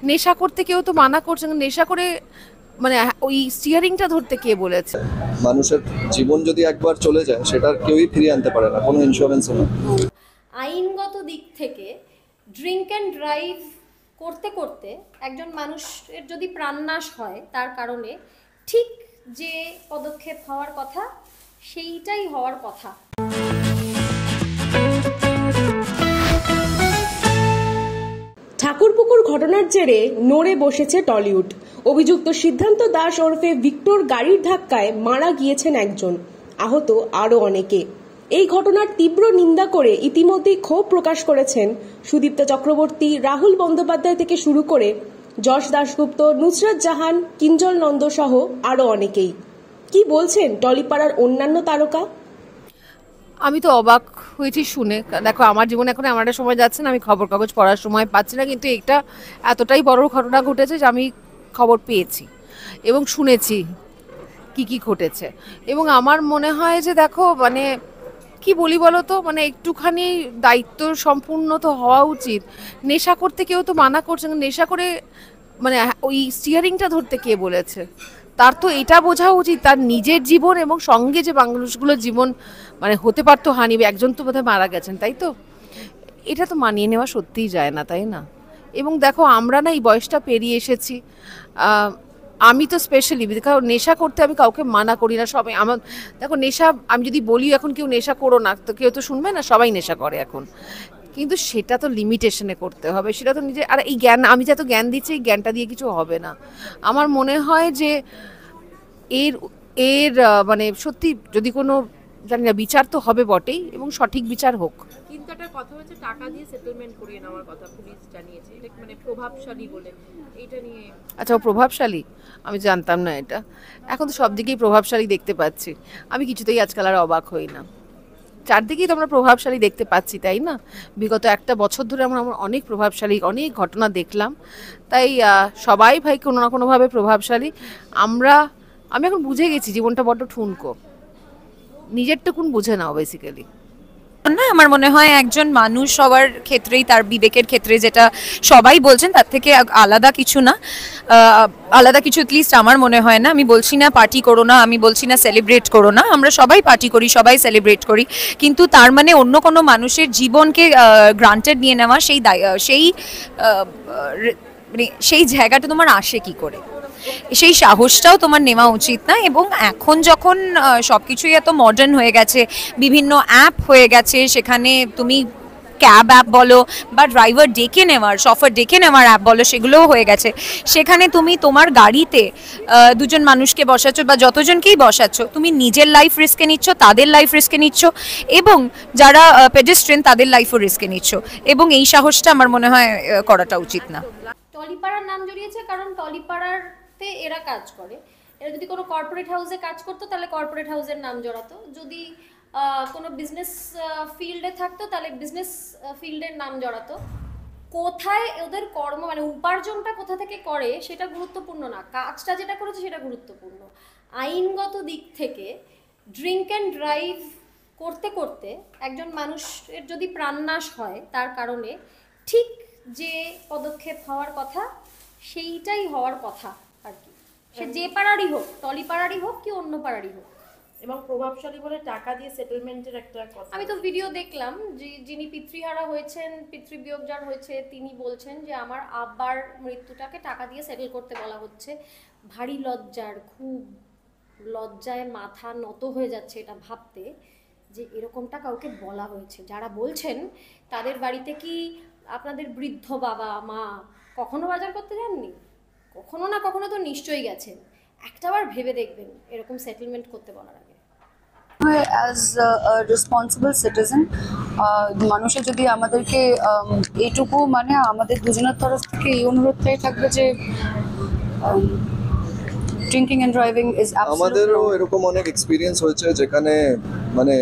নেশা করতে কেউ তো মানা করছে না, নেশা করে মানে ওই স্টিয়ারিংটা ধরতে কে বলেছে? মানুষের জীবন যদি একবার চলে যায় সেটার কেউই ফিরিয়ে আনতে পারে না, কোনো ইন্স্যুরেন্সও না। আইনগত দিক থেকে ড্রিঙ্ক অ্যান্ড ড্রাইভ করতে করতে একজন মানুষের যদি প্রাণনাশ হয় তার কারণে ঠিক যে পদক্ষেপ হওয়ার কথা সেইটাই হওয়ার কথা। ঠাকুরপুকুর ঘটনার জেরে নড়ে বসেছে টলিউড। অভিযুক্ত সিদ্ধান্ত দাস ওরফে ভিক্টর গাড়ির ধাক্কায় মারা গিয়েছেন একজন, আহত আরও অনেকে। এই ঘটনার তীব্র নিন্দা করে ইতিমধ্যেই ক্ষোভ প্রকাশ করেছেন সুদীপ্তা চক্রবর্তী, রাহুল বন্দ্যোপাধ্যায় থেকে শুরু করে যশ দাশগুপ্ত, নুসরাত জাহান, কিঞ্জল নন্দ সহ আরও অনেকেই। কি বলছেন টলিপাড়ার অন্যান্য তারকা? আমি তো অবাক হয়েছি শুনে। দেখো, আমার জীবনে এখন এমন একটা সময় যাচ্ছে না আমি খবর কাগজ পড়ার সময় পাচ্ছি না, কিন্তু এটা এতটাই বড় ঘটনা ঘটেছে যে আমি খবর পেয়েছি এবং শুনেছি কি কি ঘটেছে। এবং আমার মনে হয় যে দেখো, মানে কি বলি বলো তো, মানে একটুখানি দায়িত্ব সম্পূর্ণ তো হওয়া উচিত। নেশা করতে কেউ তো মানা করছে না, নেশা করে মানে ওই স্টিয়ারিংটা ধরতে কে বলেছে? তার তো এটা বোঝা উচিত তার নিজের জীবন এবং সঙ্গে যে মানুষগুলোর জীবন মানে হতে পারতো হানি। একজন তো বোধহয় মারা গেছেন, তাই তো? এটা তো মানিয়ে নেওয়া সত্যিই যায় না, তাই না? এবং দেখো, আমরা না এই বয়সটা পেরিয়ে এসেছি। আমি তো স্পেশালি দেখো, নেশা করতে আমি কাউকে মানা করি না। সবাই আমার দেখো নেশা, আমি যদি বলি এখন কেউ নেশা করো না, তো কেউ তো শুনবে না, সবাই নেশা করে এখন। কিন্তু সেটা তো লিমিটেশনে করতে হবে, সেটা তো নিজে। আর এই জ্ঞান, আমি যত জ্ঞান দিচ্ছি এই জ্ঞানটা দিয়ে কিছু হবে না। আমার মনে হয় যে এর এর মানে সত্যি যদি কোনো জানি না, বিচার তো হবে বটেই এবং সঠিক বিচার হোক। কিন্তু একটা কথা হচ্ছে টাকা দিয়ে সেটেলমেন্ট করিয়ে নেওয়ার কথা পুলিশ জানিয়েছে, এটা মানে প্রভাবশালী বলে। এইটা নিয়ে আচ্ছা, ও প্রভাবশালী? আমি জানতাম না এটা। এখন তো সব দিকেই প্রভাবশালী দেখতে পাচ্ছি, আমি কিছুতেই আজকাল আর অবাক হই না। চারদিকেই তো আমরা প্রভাবশালী দেখতে পাচ্ছি, তাই না? বিগত একটা বছর ধরে আমরা অনেক প্রভাবশালী অনেক ঘটনা দেখলাম। তাই সবাই ভাই কোনো না কোনোভাবে প্রভাবশালী। আমি এখন বুঝে গেছি জীবনটা বড্ড ঠুনকো, নিজেরটুকুন বুঝে নাও বেসিক্যালি। না, আমার মনে হয় একজন মানুষ সবার ক্ষেত্রেই তার বিবেকের ক্ষেত্রে যেটা সবাই বলছেন তার থেকে আলাদা কিছু না, আলাদা কিছু অ্যাটলিস্ট আমার মনে হয় না। আমি বলছি না পার্টি করো না, আমি বলছি না সেলিব্রেট করো না, আমরা সবাই পার্টি করি, সবাই সেলিব্রেট করি, কিন্তু তার মানে অন্য কোনো মানুষের জীবনকে গ্রান্টেড নিয়ে নেওয়া মানে সেই জায়গাটা তোমার আসে কি করে, সেই সাহসটাও তোমার নেওয়া উচিত না। এবং এখন যখন সব কিছুই এত মডার্ন হয়ে গেছে, বিভিন্ন অ্যাপ হয়ে গেছে, সেখানে তুমি ক্যাব অ্যাপ বলো বা ড্রাইভার ডেকে নেওয়ার, শফার ডেকে নেওয়ার অ্যাপ বলো, সেগুলোও হয়ে গেছে। সেখানে তুমি তোমার গাড়িতে দুজন মানুষকে বসাচ্ছ বা যতজনকেই বসাচ্ছ, তুমি নিজের লাইফ রিস্কে নিচ্ছ, তাদের লাইফ রিস্কে নিচ্ছ, এবং যারা পেডেস্ট্রিয়ান তাদের লাইফও রিস্কে নিচ্ছ। এবং এই সাহসটা আমার মনে হয় করাটা উচিত না। টলিপাড়ার নাম জড়িয়েছে কারণ টলিপাড়াতে এরা কাজ করে। এরা যদি কোনো কর্পোরেট হাউসে কাজ করতো তাহলে কর্পোরেট হাউসের নাম জড়াতো, যদি কোনো বিজনেস ফিল্ডে থাকতো তাহলে বিজনেস ফিল্ডের নাম জড়াতো। কোথায় ওদের কর্ম মানে উপার্জনটা কোথা থেকে করে সেটা গুরুত্বপূর্ণ না, কাজটা যেটা করেছে সেটা গুরুত্বপূর্ণ। আইনগত দিক থেকে ড্রিঙ্ক অ্যান্ড ড্রাইভ করতে করতে একজন মানুষের যদি প্রাণনাশ হয় তার কারণে ঠিক যে পদক্ষেপ হওয়ার কথা সেইটাই হওয়ার কথা আর কি। সে যে পাড়ারই হোক, টলিপাড়ারই হোক কি অন্য পাড়ারই হোক। এবং প্রভাবশালী বলে টাকা দিয়ে সেটেলমেন্টের একটা কথা। আমি তো ভিডিও দেখলাম যে যিনি পিতৃহারা হয়েছেন, পিতৃবিয়োগ যার হয়েছে, তিনি বলছেন যে আমার আব্বার মৃত্যুটাকে টাকা দিয়ে সেটেল করতে বলা হচ্ছে। ভারী লজ্জার, খুব লজ্জায় মাথা নত হয়ে যাচ্ছে এটা ভাবতে যে এরকমটা কাউকে বলা হয়েছে। যারা বলছেন তাদের বাড়িতে কি আপনাদের বৃদ্ধ বাবা মা কখনো বাজার করতে যাননি? কখনো না কখনো তো নিশ্চয়ই গেছেন। একটাবার ভেবে দেখবেন এরকম সেটেলমেন্ট করতে বলার আগে। অ্যাজ আ রেসপন্সিবল সিটিজেন, মানুষের যদি আমাদেরকে এইটুকু মানে আমাদের দুজনের তরফ থেকে এই অনুরোধটাই থাকবে যে drinking and driving is absolutely. আমাদেরও এরকম অনেক এক্সপিরিয়েন্স হয়েছে যেখানে মানে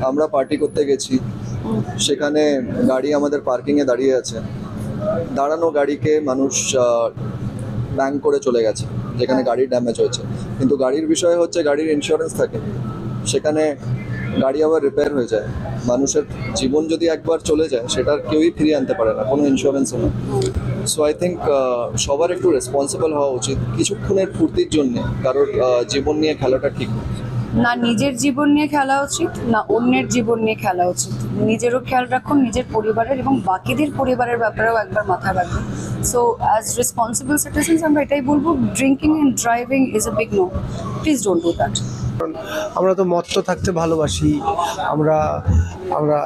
আমরা পার্টি করতে গেছি, সেখানে গাড়ি আমাদের পার্কিংয়ে দাঁড়িয়ে আছে, দাঁড়ানো গাড়িকে মানুষ ব্যাং করে চলে গেছে যেখানে গাড়ির ড্যামেজ হয়েছে। কিন্তু গাড়ির বিষয় হচ্ছে গাড়ির ইন্স্যুরেন্স থাকে, সেখানে গাড়ি আবার রিপেয়ার হয়ে যায়। মানুষের জীবন যদি একবার চলে যায় সেটার কেউই ফিরিয়ে আনতে পারে না, কোনো ইন্স্যুরেন্সও না। সো আই থিঙ্ক সবার একটু রেসপন্সিবল হওয়া উচিত। কিছুক্ষণের ফুর্তির জন্য কারোর জীবন নিয়ে খেলাটা ঠিক না। না নিজের জীবন নিয়ে খেলা উচিত, না অন্যের জীবন নিয়ে খেলা উচিত। নিজেরও খেয়াল রাখুন, নিজের পরিবারের এবং বাকিদের পরিবারের ব্যাপারেও একবার মাথা রাখুন। সো অ্যাজ রেসপন্সিবল সিটিজেন্স আমরা এটাই বলবো, drinking and driving is a big no, please don't do that. আমরা তো মত্ত থাকতে ভালোবাসি, আমরা আমরা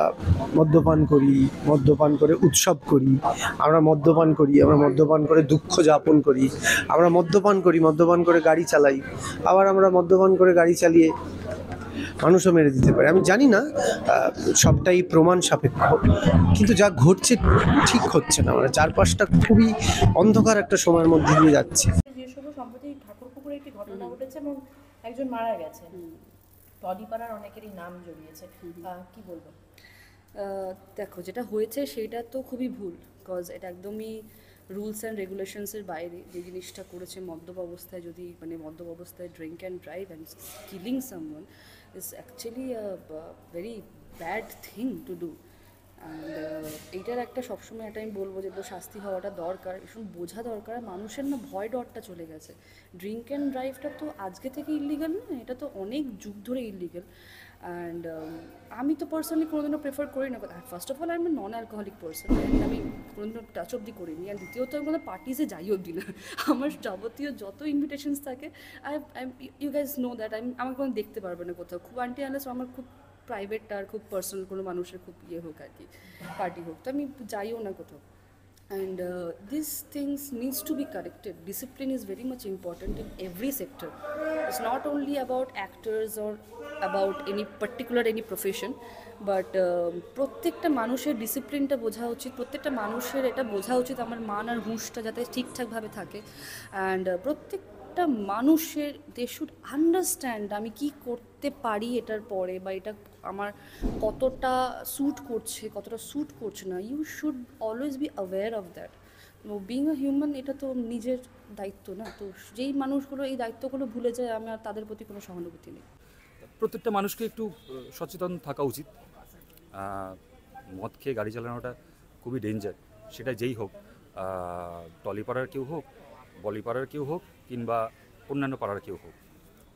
মদ্যপান করি, মদ্যপান করে উৎসব করি, আমরা মদ্যপান করি, আমরা মদ্যপান করে দুঃখ যাপন করি, আমরা মদ্যপান করি, মদ্যপান করে গাড়ি চালাই, আবার আমরা মদ্যপান করে গাড়ি চালিয়ে মানুষও মেরে দিতে পারে। আমি জানি না সবটাই প্রমাণ সাপেক্ষ, কিন্তু যা ঘটছে ঠিক হচ্ছে না। মানে চারপাশটা খুবই অন্ধকার একটা সময়ের মধ্যে দিয়ে যাচ্ছে। যে সময় সম্প্রতি ঠাকুরপুকুরে একটি ঘটনা ঘটেছে এবং একজন মারা গেছে, টলিপাড়ার অনেকেরই নাম জড়িয়েছে, কি বলবো? দেখো, যেটা হয়েছে সেটা তো খুবই ভুল, বিকজ এটা একদমই রুলস অ্যান্ড রেগুলেশনসের বাইরে। যে জিনিসটা করেছে মদ্যপ অবস্থায়, যদি মানে মদ্যপ অবস্থায় drink and drive and killing someone is actually a very bad thing to do. And এইটার একটা সবসময় একটা আমি বলবো যে শাস্তি হওয়াটা দরকার, ভীষণ বোঝা দরকার। মানুষের না ভয় ডরটা চলে গেছে। ড্রিঙ্ক অ্যান্ড ড্রাইভটা তো আজকে থেকে ইলিগাল না, এটা তো অনেক যুগ ধরে ইলিগাল। অ্যান্ড আমি তো পার্সোনালি কোনোদিনও প্রেফার করি না। First of all I M A non alcoholic person, আমি কোনোদিনও টাচ অবধি করিনি। আর দ্বিতীয়ত আমি কোনো পার্টিসে যাই অবধি না। আমার যাবতীয় যত ইনভিটেশনস থাকে, ইউ গাইজ নো দ্যাট আমার কোনো দেখতে পারবে না কোথাও, খুব আন্টি আনলেস আমার খুব প্রাইভেট আর খুব পার্সোনাল কোনো মানুষের খুব হোক আর কি, পার্টি হোক, তো আমি যাইও না কোথাও। And these things needs to be corrected. Discipline is very much important in every sector. It's not only about actors or about any profession, but প্রত্যেকটা মানুষের ডিসিপ্লিনটা বোঝা উচিত, প্রত্যেকটা মানুষের এটা বোঝা উচিত আমার মান আর হুঁশটা যাতে ঠিকঠাকভাবে থাকে। অ্যান্ড প্রত্যেকটা মানুষের দে শুড আন্ডারস্ট্যান্ড আমি কি করতে পারি এটার পরে, বা এটা আমার কতটা স্যুট করছে, কতটা স্যুট করছে না। You should always be aware of that. Being a human এটা তো নিজের দায়িত্ব না। তো যেই মানুষগুলো এই দায়িত্বগুলো ভুলে যায়, আমার তাদের প্রতি কোনো সহানুভূতি নেই। প্রত্যেকটা মানুষকে একটু সচেতন থাকা উচিত। মদ খেয়ে গাড়ি চালানোটা খুবই ডেঞ্জার, সেটা যেই হোক, টলিপাড়ার কেউ হোক, বলিপাড়ার কেউ হোক, কিংবা অন্যান্য পাড়ার কেউ হোক,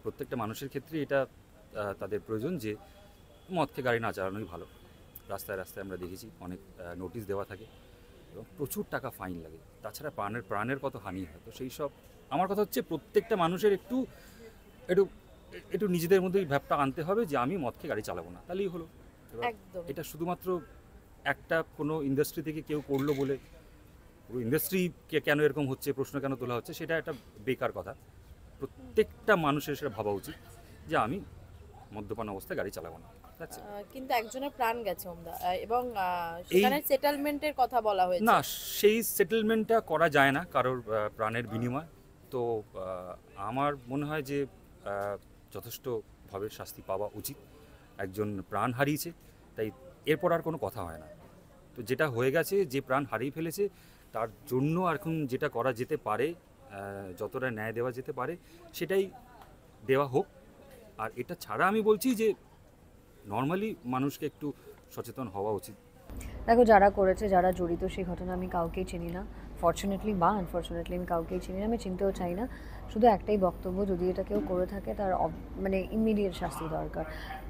প্রত্যেকটা মানুষের ক্ষেত্রে এটা তাদের প্রয়োজন যে মদ খেয়ে গাড়ি না চালানোই ভালো। রাস্তায় রাস্তায় আমরা দেখেছি অনেক নোটিশ দেওয়া থাকে এবং প্রচুর টাকা ফাইন লাগে, তাছাড়া প্রাণের কত হানি হয়। তো সেই সব আমার কথা হচ্ছে প্রত্যেকটা মানুষের একটু একটু একটু নিজেদের মধ্যে ভাবটা আনতে হবে যে আমি মদ খেয়ে গাড়ি চালাবো না, তাহলেই হলো। এটা শুধুমাত্র একটা কোনো ইন্ডাস্ট্রি থেকে কেউ করলো বলে পুরো ইন্ডাস্ট্রিকে কেন এরকম হচ্ছে, প্রশ্ন কেন তোলা হচ্ছে, সেটা একটা বেকার কথা। প্রত্যেকটা মানুষের সেটা ভাবা উচিত যে আমি মদ্যপান অবস্থায় গাড়ি চালাবো না। কিন্তু একজনের প্রাণ গেছে এবং সেখানে সেটেলমেন্টের কথা বলা হয়েছে না, সেই সেটেলমেন্টটা করা যায় না কারোর প্রাণের বিনিময়। তো আমার মনে হয় যে যথেষ্টভাবে শাস্তি পাওয়া উচিত। একজন প্রাণ হারিয়েছে, তাই এরপর আর কোনো কথা হয় না। তো যেটা হয়ে গেছে, যে প্রাণ হারিয়ে ফেলেছে তার জন্য এখন যেটা করা যেতে পারে, যতটা ন্যায় দেওয়া যেতে পারে সেটাই দেওয়া হোক। আর এটা ছাড়া আমি বলছি যে নর্মালি মানুষকে একটু সচেতন হওয়া উচিত। দেখো, যারা করেছে, যারা জড়িত সেই ঘটনা আমি কাউকেই চিনি না, ফর্চুনেটলি বা আনফর্চুনেটলি আমি কাউকেই চিনি না, আমি চিনতেও চাই না। শুধু একটাই বক্তব্য, যদি এটা কেউ করে থাকে তার মানে ইমিডিয়েট শাস্তি দরকার।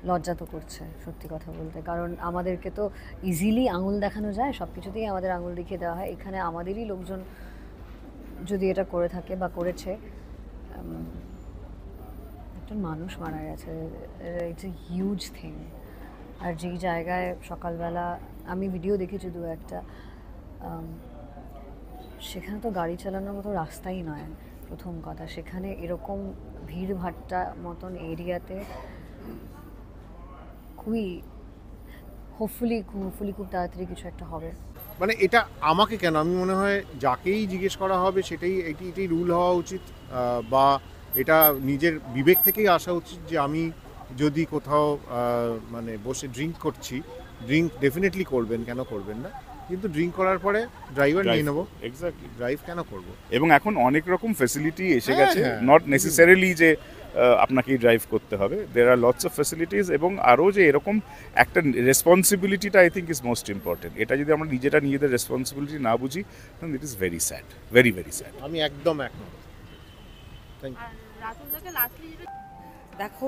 লজ্জা তো করছে সত্যি কথা বলতে, কারণ আমাদেরকে তো ইজিলি আঙুল দেখানো যায়, সব কিছুতেই আমাদের আঙুল দেখিয়ে দেওয়া হয়। এখানে আমাদেরই লোকজন যদি এটা করে থাকে বা করেছে, একজন মানুষ মারা গেছে, ইটস এ হিউজ থিং। আর যেই জায়গায় সকালবেলা আমি ভিডিও দেখেছি দু একটা, সেখানে তো গাড়ি চালানোর মতো রাস্তাই নয় প্রথম কথা। সেখানে এরকম ভিড়ভাট্টা মতন এরিয়াতে খুবই হোপফুলি খুব তাড়াতাড়ি কিছু একটা হবে। মানে এটা আমাকে কেন, আমি মনে হয় যাকেই জিজ্ঞেস করা হবে সেটাই এটাই রুল হওয়া উচিত, বা এটা নিজের বিবেক থেকেই আসা উচিত যে আমি যদি কোথাও মানে বসে ড্রিঙ্ক করছি, ড্রিঙ্ক ডেফিনেটলি করবেন, কেন করবেন না, কিন্তু ড্রিঙ্ক করার পরে ড্রাইভার নিয়ে নেবো, এক্স্যাক্টলি। ড্রাইভ কেন করব? এবং এখন অনেক রকম ফেসিলিটি এসে হ্যাঁ, গেছে, হ্যাঁ। নট নেসেসারিলি যে আপনাকেই ড্রাইভ করতে হবে, there are lots of facilities. এবং আরও যে এরকম একটা রেসপন্সিবিলিটিটা I think is most important. এটা যদি আমরা নিজেদের রেসপন্সিবিলিটি না বুঝি, তখন it is very sad, very very sad. আমি একদম একমত। Thank you. দেখো,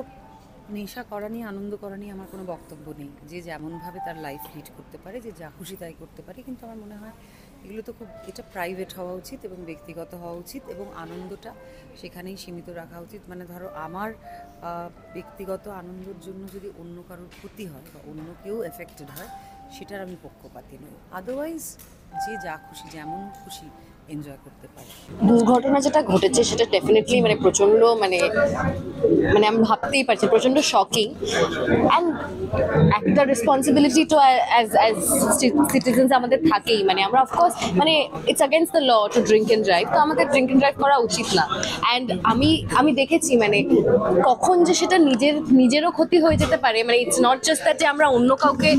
নেশা করা নিয়ে, আনন্দ করা নিয়ে আমার কোনো বক্তব্য নেই। যে যেমনভাবে তার লাইফ লিড করতে পারে, যে যা খুশি তাই করতে পারে, কিন্তু আমার মনে হয় এগুলো তো খুব, এটা প্রাইভেট হওয়া উচিত এবং ব্যক্তিগত হওয়া উচিত, এবং আনন্দটা সেখানেই সীমিত রাখা উচিত। মানে ধরো আমার ব্যক্তিগত আনন্দের জন্য যদি অন্য কারোর ক্ষতি হয় বা অন্য কেউ এফেক্টেড হয়, সেটার আমি পক্ষপাতী নই। আদারওয়াইজ যে যা খুশি, যেমন খুশি এনজয় করতে পারে। দুর্ঘটনা যেটা ঘটেছে সেটা ডেফিনেটলি মানে প্রচণ্ড মানে আমি ভাবতেই পারছি, প্রচণ্ড শকিং। অ্যান্ড একটা রেসপন্সিবিলিটি তো অ্যাজ সিটিজেন্স আমাদের থাকেই। মানে আমরা অফকোর্স মানে it's against the law to drink and drive, তো আমাদের ড্রিঙ্ক অ্যান্ড ড্রাইভ করা উচিত না। অ্যান্ড আমি দেখেছি মানে কখন যে সেটা নিজেরও ক্ষতি হয়ে যেতে পারে। মানে ইটস নট জাস্ট দ্যাট যে আমরা অন্য কাউকে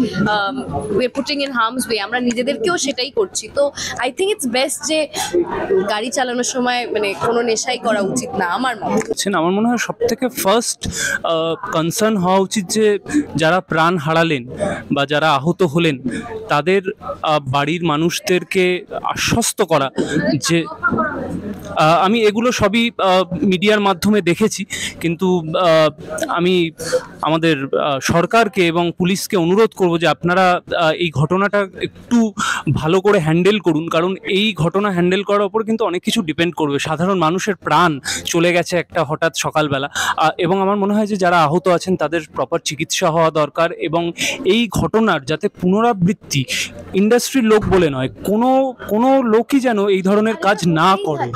we are putting in harms way, আমরা নিজেদেরকেও সেটাই করছি। তো আই থিঙ্ক ইটস বেস্ট যে গাড়ি চালানোর সময় মানে কোনো নেশাই করা উচিত না আমার মতে। আমার মনে হয় সব থেকে ফার্স্ট কনসার্ন হওয়া উচিত যে যারা প্রাণ হারালেন বা যারা আহত হলেন তাদের বাড়ির মানুষদেরকে আশ্বস্ত করা যে আমি এগুলো সবই মিডিয়ার মাধ্যমে দেখেছি, কিন্তু আমি আমাদের সরকারকে এবং পুলিশকে অনুরোধ করব যে আপনারা এই ঘটনাটা একটু ভালো করে হ্যান্ডেল করুন, কারণ এই ঘটনা হ্যান্ডেল করার ওপর কিন্তু অনেক কিছু ডিপেন্ড করবে। সাধারণ মানুষের প্রাণ চলে গেছে একটা হঠাৎ সকালবেলা, এবং আমার মনে হয় যে যারা আহত আছেন তাদের প্রপার চিকিৎসা হওয়া দরকার। এবং এই ঘটনার যাতে পুনরাবৃত্তি ইন্ডাস্ট্রির লোক বলে নয়, কোনো লোকই যেন এই ধরনের কাজ না করে।